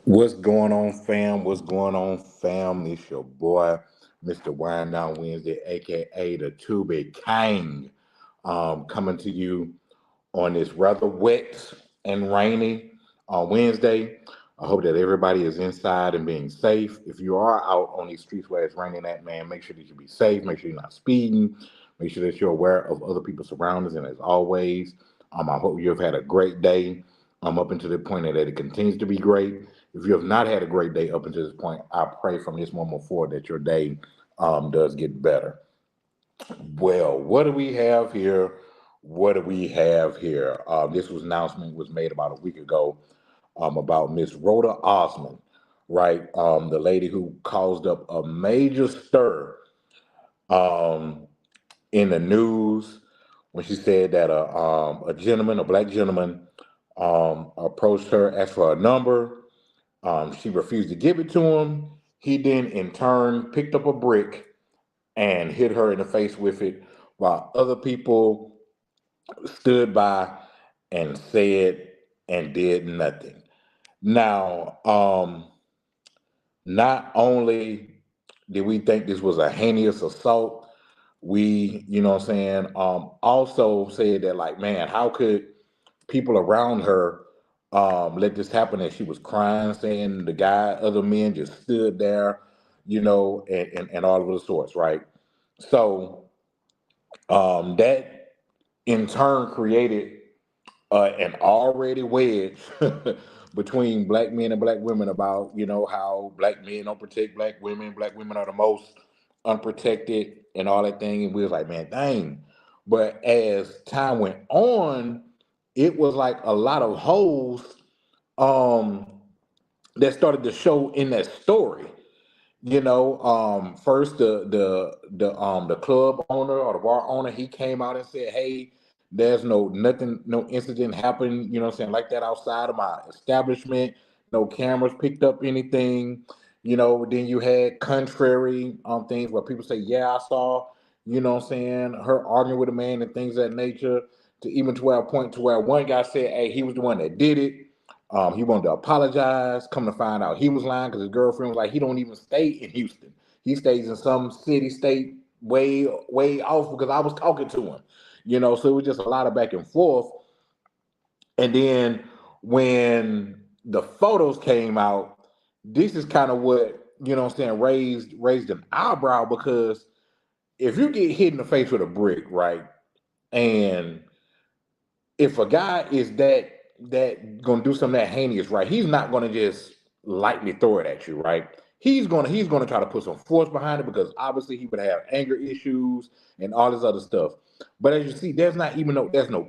What's going on, fam? What's going on, fam? It's your boy, Mr. Wind Down Wednesday, aka the Tube King, coming to you on this rather wet and rainy Wednesday. I hope that everybody is inside and being safe. If you are out on these streets where it's raining at, man, make sure that you be safe. Make sure you're not speeding. Make sure that you're aware of other people's surroundings. And as always, I hope you have had a great day up until the point that it continues to be great. If you have not had a great day up until this point, I pray from this moment forward that your day does get better. Well, what do we have here? What do we have here? This was announcement was made about a week ago about Miss Rhoda Osmond, right? The lady who caused up a major stir um, in the news when she said that a gentleman, a black gentleman, approached her, asked for a number. She refused to give it to him. He then, in turn, picked up a brick and hit her in the face with it, while other people stood by and said and did nothing. Now, not only did we think this was a heinous assault, we, what I'm saying, also said that, like, man, how could people around her let this happen? And she was crying, saying the guy, other men just stood there, and all of the sorts, right? So that in turn created an already wedge between black men and black women about how black men don't protect black women are the most unprotected and all that thing. And we was like, man, dang. But as time went on, it was like a lot of holes um, that started to show in that story. First the club owner or the bar owner, he came out and said, hey, there's no incident happened, what I'm saying, like that outside of my establishment. No cameras picked up anything. Then you had contrary things where people say, yeah, I saw, what I'm saying, her arguing with a man and things of that nature, to even to where a point to where one guy said, hey, he was the one that did it. He wanted to apologize. Come to find out, he was lying because his girlfriend was like, he don't even stay in Houston. He stays in some city, state, way off because I was talking to him. So it was just a lot of back and forth. And then when the photos came out, this is kind of what, what I'm saying, raised an eyebrow, because if you get hit in the face with a brick, right, and if a guy is that gonna do something that heinous, right, he's not gonna just lightly throw it at you, right? He's gonna try to put some force behind it, because obviously he would have anger issues and all this other stuff. But as you see, there's no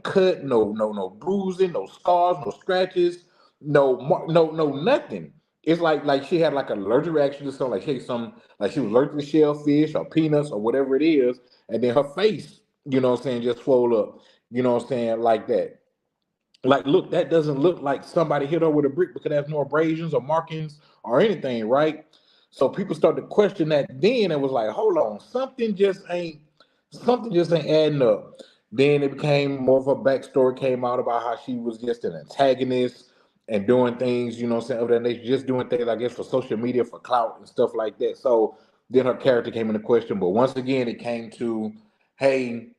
cut, no bruising, no scars, no scratches, no nothing. It's like she had like an allergic reaction to something, like hey, like she was allergic to shellfish or peanuts or whatever it is, and then her face, what I'm saying, just swole up, what I'm saying, like that. Like, look, that doesn't look like somebody hit her with a brick, because there's no abrasions or markings or anything, right? So people started to question that then, and was like, hold on, something just ain't adding up. Then it became more of a backstory came out about how she was just an antagonist and doing things, what I'm saying, of that nature, just doing things, I guess, for social media, for clout and stuff like that. So then her character came into question. But once again, it came to, hey,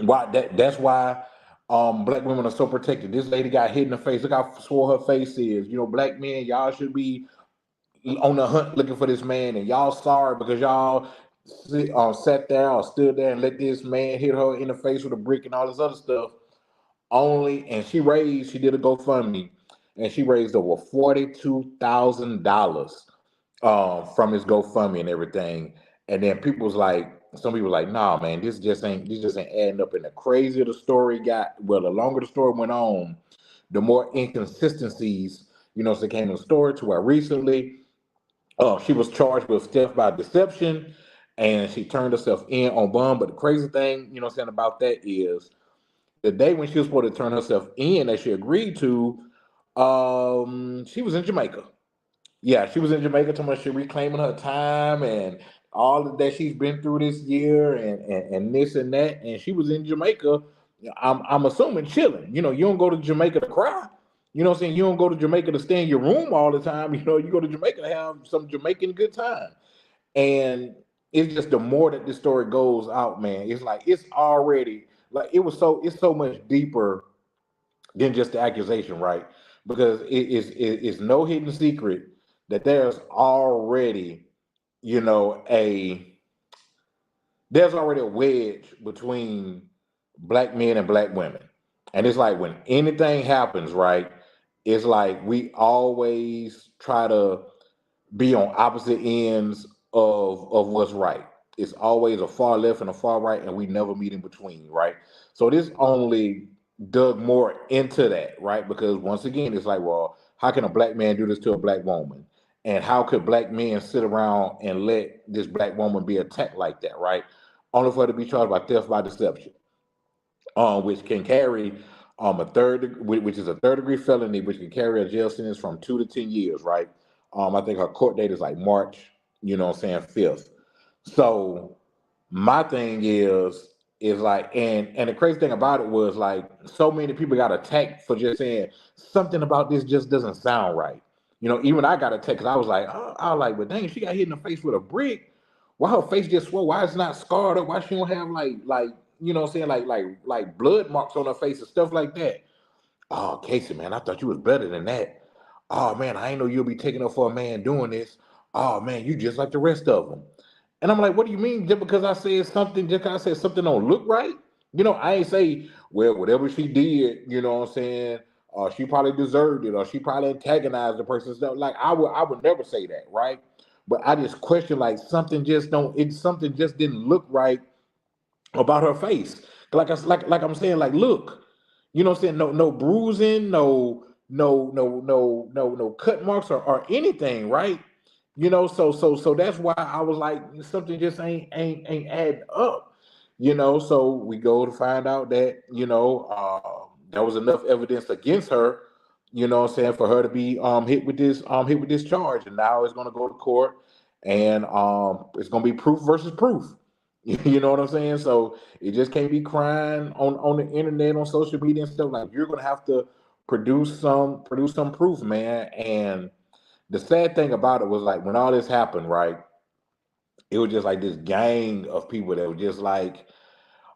why that's why black women are so protected. This lady got hit in the face. Look how swole her face is. Black men, y'all should be on the hunt looking for this man, and y'all sorry because y'all sat there or stood there and let this man hit her in the face with a brick and all this other stuff. Only, and she did a GoFundMe, and she raised over $42,000 from his GoFundMe and everything. And then some people like, nah, man, this just ain't adding up. And the crazier the story got, well, the longer the story went on, the more inconsistencies, so came in the story, to where recently, she was charged with theft by deception, and she turned herself in on bond. But the crazy thing, what I'm saying, about that is the day when she was supposed to turn herself in, that she agreed to, she was in Jamaica. Yeah, she was in Jamaica, talking about she reclaiming her time and all of that she's been through this year, and this and that. And she was in Jamaica. I'm assuming chilling. You don't go to Jamaica to cry. You know what I'm saying? You don't go to Jamaica to stay in your room all the time. You know, you go to Jamaica to have some Jamaican good time. And it's just the more that this story goes out, man, it's like it's already like it's so much deeper than just the accusation, right? Because it's no hidden secret that there's already, you know, there's already a wedge between black men and black women. And it's like when anything happens, right? It's like we always try to be on opposite ends of what's right. It's always a far left and a far right, and we never meet in between, right? So this only dug more into that, right? Because once again, it's like, well, how can a black man do this to a black woman? And how could black men sit around and let this black woman be attacked like that, right? Only for her to be charged by theft by deception, which can carry which is a third degree felony, which can carry a jail sentence from 2 to 10 years, right? I think her court date is like March, you know what I'm saying, 5th. So my thing is like, and the crazy thing about it was like so many people got attacked for just saying something about this just doesn't sound right. You know, even I got attacked because I was like, oh, I was like, but dang, she got hit in the face with a brick. Why her face just swell? Why it's not scarred up? Why she don't have like you know what I'm saying, like blood marks on her face and stuff like that? Oh, Casey, man, I thought you was better than that. Oh man, I ain't know you'll be taking up for a man doing this. Oh man, you just like the rest of them. And I'm like, what do you mean? Just because I said something, just because I said something don't look right? You know, I ain't say, well, whatever she did, you know what I'm saying, she probably deserved it, or she probably antagonized the person. Stuff like I would never say that, right? But I just question like something just didn't look right about her face. Like I'm saying, like look, you know what I'm saying? No bruising, no cut marks or anything, right? You know, so that's why I was like, something just ain't adding up. You know, so we go to find out that, you know, there was enough evidence against her, you know what I'm saying, for her to be hit with this charge. And now it's gonna go to court and it's gonna be proof versus proof. You know what I'm saying? So it just can't be crying on the internet, on social media and stuff. Like you're gonna have to produce some proof, man. And the sad thing about it was like when all this happened, right? It was just like this gang of people that were just like,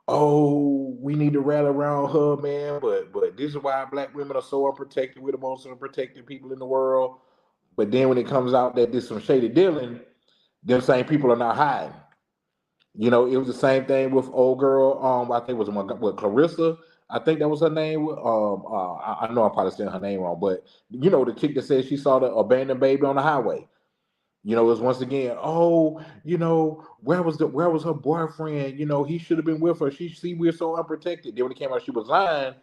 oh, we need to rally around her, man. But this is why black women are so unprotected. We're the most unprotected people in the world. But then when it comes out that there's some shady dealing, them same people are not hiding. You know, it was the same thing with old girl. I think it was with Clarissa. I think that was her name. I know I'm probably saying her name wrong, but you know, the chick that said she saw the abandoned baby on the highway. You know, it was once again, oh, you know, where was her boyfriend? You know, he should have been with her. She see we're so unprotected. Then when it came out she was lying,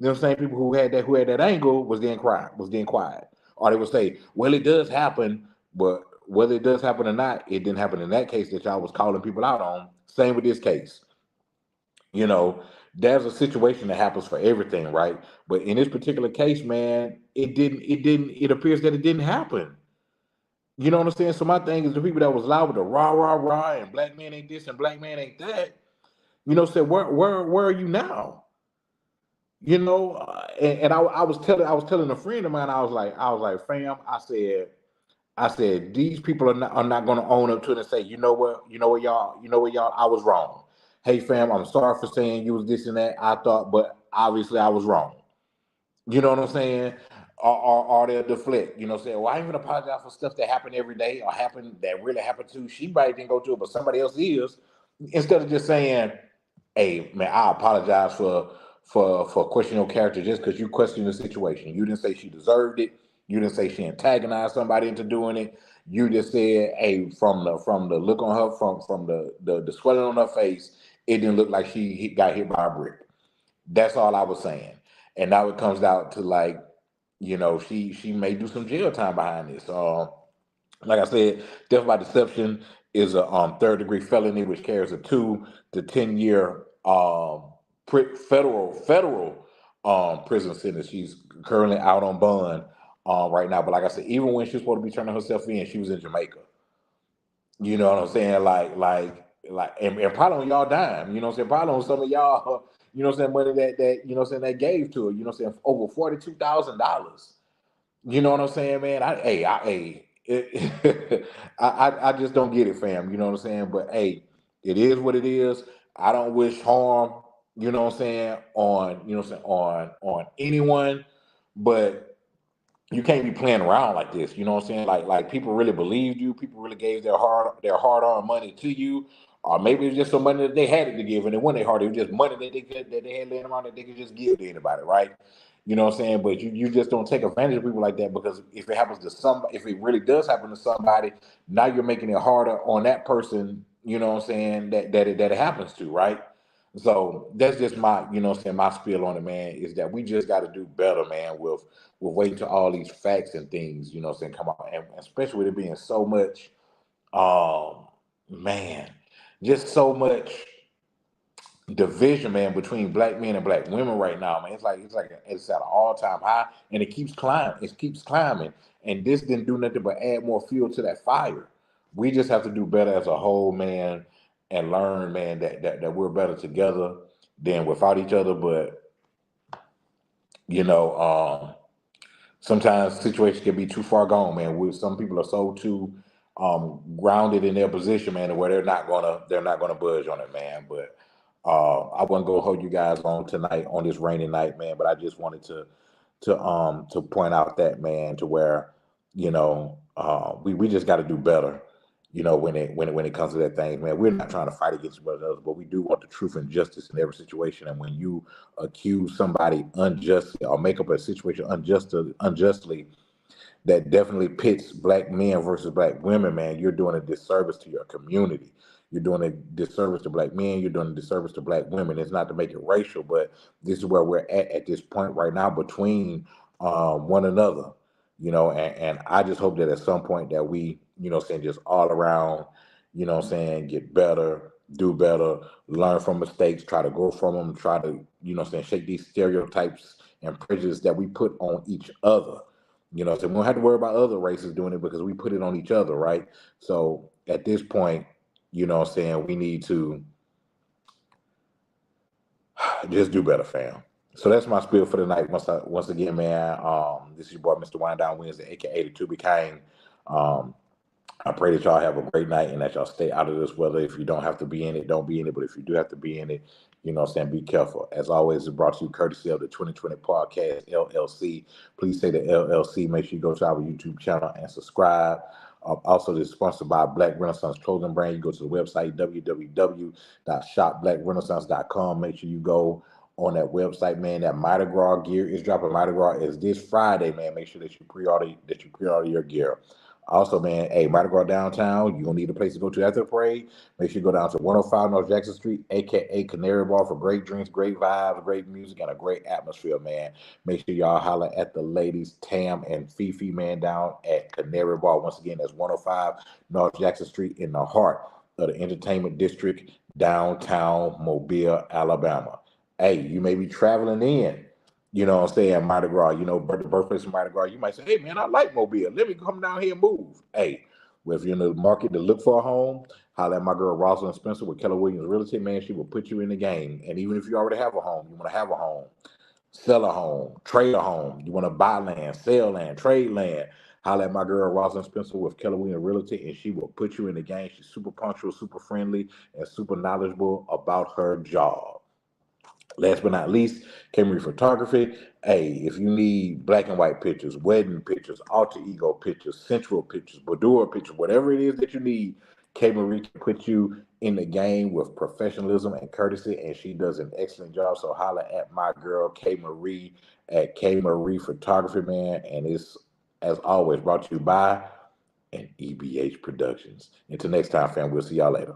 them same people who had that angle was then quiet. Or they would say, well, it does happen, but whether it does happen or not, it didn't happen in that case that y'all was calling people out on. Same with this case. You know, there's a situation that happens for everything, right? But in this particular case, man, it appears that it didn't happen. You know what I'm saying? So my thing is the people that was loud with the rah rah rah and black man ain't this and black man ain't that. You know, said where are you now? You know, and I was telling a friend of mine, I was like, fam, I said these people are not going to own up to it and say, you know what, y'all, I was wrong. Hey, fam, I'm sorry for saying you was this and that. I thought, but obviously I was wrong. You know what I'm saying? Or they'll deflect, you know, say, well, I ain't gonna apologize for stuff that happened every day or happened that really happened to. She probably didn't go to it, but somebody else is. Instead of just saying, hey, man, I apologize for questioning your character just because you questioned the situation. You didn't say she deserved it. You didn't say she antagonized somebody into doing it. You just said, hey, from the look on her, from the swelling on her face, it didn't look like got hit by a brick. That's all I was saying. And now it comes out to like, you know, she may do some jail time behind this. Like I said, death by deception is a third degree felony, which carries a 2 to 10 year federal prison sentence. She's currently out on bond right now. But like I said, even when she was supposed to be turning herself in, she was in Jamaica. You know what I'm saying? And probably on y'all dime. You know what I'm saying? Probably on some of y'all, you know what I'm saying, money that you know what I'm saying, they gave to her, you know what I'm saying, over $42,000. You know what I'm saying, man? I just don't get it, fam. You know what I'm saying? But hey, it is what it is. I don't wish harm, you know what I'm saying, on you know what I'm saying, on anyone, but you can't be playing around like this. You know what I'm saying? Like people really believed you. People really gave their hard earned money to you, or maybe it's just some money that they had to give, and it wasn't their hard. It was just money that they had laying around that they could just give to anybody, right? You know what I'm saying? But you just don't take advantage of people like that, because if it happens to somebody, if it really does happen to somebody, now you're making it harder on that person. You know what I'm saying? That it happens to, right? So that's just my, you know what I'm saying, my spiel on it, man, is that we just got to do better, man, with waiting till all these facts and things, you know what I'm saying, come out. And especially with it being so much, man, just so much division, man, between black men and black women right now, man. It's at an all-time high, and it keeps climbing. It keeps climbing. And this didn't do nothing but add more fuel to that fire. We just have to do better as a whole, man, and learn, man, that we're better together than without each other. But you know, sometimes situations can be too far gone, man. Some people are so too grounded in their position, man, where they're not gonna budge on it, man. But I wasn't gonna hold you guys on tonight on this rainy night, man. But I just wanted to point out that, man, to where we just got to do better. When it comes to that thing, man, we're not trying to fight against each other, but we do want the truth and justice in every situation. And when you accuse somebody unjustly or make up a situation unjustly, that definitely pits black men versus black women, man, you're doing a disservice to your community. You're doing a disservice to black men. You're doing a disservice to black women. It's not to make it racial, but this is where we're at this point right now between one another. And I just hope that at some point that we, saying just all around, saying get better, do better, learn from mistakes, try to grow from them, try to, saying shake these stereotypes and prejudice that we put on each other. So we don't have to worry about other races doing it because we put it on each other, right? So at this point, we need to just do better, fam. So that's my spiel for the night. Once again, man, this is your boy, Mr. Wind Down Wednesday, aka the To Be Kind. I pray that y'all have a great night and that y'all stay out of this weather. If you don't have to be in it, don't be in it. But if you do have to be in it, be careful. As always, it's brought to you courtesy of the 2020 Podcast LLC. Please say the LLC. Make sure you go to our YouTube channel and subscribe. Also, this is sponsored by Black Renaissance Clothing Brand. You go to the website, www.shopblackrenaissance.com. Make sure you go on that website, man. That Mardi Gras gear is dropping. Mardi Gras is this Friday, man. Make sure that you pre-order your gear. Also, man, hey, Mardi Gras downtown, you're going to need a place to go to after the parade. Make sure you go down to 105 North Jackson Street, a.k.a. Canary Bar, for great drinks, great vibes, great music, and a great atmosphere, man. Make sure y'all holler at the ladies, Tam and Fifi, man, down at Canary Bar. Once again, that's 105 North Jackson Street in the heart of the entertainment district, downtown Mobile, Alabama. Hey, you may be traveling in. Mardi Gras, the birthplace of Mardi Gras. You might say, hey, man, I like Mobile. Let me come down here and move. Hey, well, if you're in the market to look for a home, holler at my girl, Rosalind Spencer with Keller Williams Realty, man. She will put you in the game. And even if you already have a home, you want to have a home, sell a home, trade a home. You want to buy land, sell land, trade land. Holler at my girl, Rosalind Spencer with Keller Williams Realty, and she will put you in the game. She's super punctual, super friendly, and super knowledgeable about her job. Last but not least, K-Marie Photography. Hey, if you need black and white pictures, wedding pictures, alter ego pictures, sensual pictures, boudoir pictures, whatever it is that you need, K-Marie can put you in the game with professionalism and courtesy, and she does an excellent job. So holla at my girl, K-Marie, at K-Marie Photography, man. And it's, as always, brought to you by an EBH Productions. Until next time, fam, we'll see y'all later.